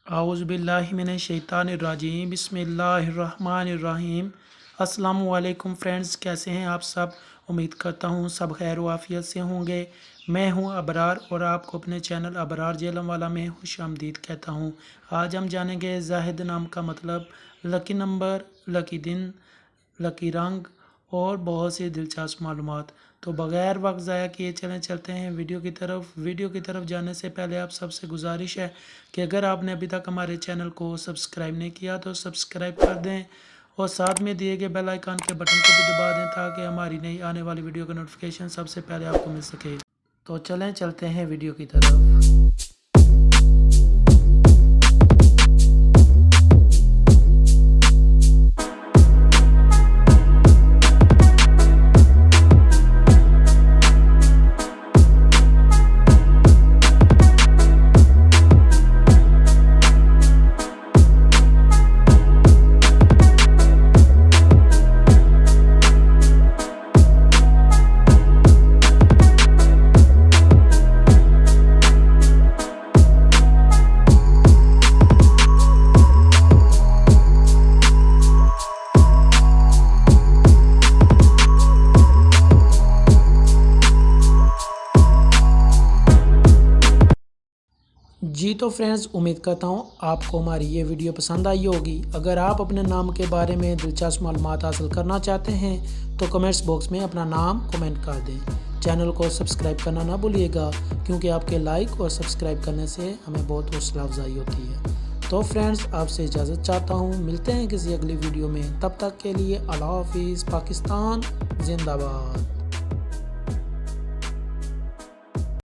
आऊज़ुबिल्लाहिमिनश्शैतानिर्रजीम बिस्मिल्लाहिर्रहमानिर्रहीम। अस्सलामु अलैकुम फ्रेंड्स, कैसे हैं आप सब। उम्मीद करता हूँ सब खैर वाफियत से होंगे। मैं हूँ अबरार और आपको अपने चैनल अबरार जेलमवाला में खुशामदीद कहता हूँ। आज हम जानेंगे जाहिद नाम का मतलब, लकी नंबर, लकी दिन, लकी रंग और बहुत सी दिलचस्प मालूमात। तो बग़ैर वक्त ज़ाया किए चलते हैं वीडियो की तरफ। वीडियो की तरफ जाने से पहले आप सबसे गुजारिश है कि अगर आपने अभी तक हमारे चैनल को सब्सक्राइब नहीं किया तो सब्सक्राइब कर दें और साथ में दिए गए बेल आइकन के बटन को भी दबा दें ताकि हमारी नई आने वाली वीडियो का नोटिफिकेशन सबसे पहले आपको मिल सके। तो चलते हैं वीडियो की तरफ। जी तो फ्रेंड्स, उम्मीद करता हूँ आपको हमारी ये वीडियो पसंद आई होगी। अगर आप अपने नाम के बारे में दिलचस्प मालूमात हासिल करना चाहते हैं तो कमेंट्स बॉक्स में अपना नाम कमेंट कर दें। चैनल को सब्सक्राइब करना ना भूलिएगा क्योंकि आपके लाइक और सब्सक्राइब करने से हमें बहुत हौसला अफजाई होती है। तो फ्रेंड्स, आपसे इजाज़त चाहता हूँ। मिलते हैं किसी अगली वीडियो में, तब तक के लिए अल्लाह हाफिज़। पाकिस्तान जिंदाबाद।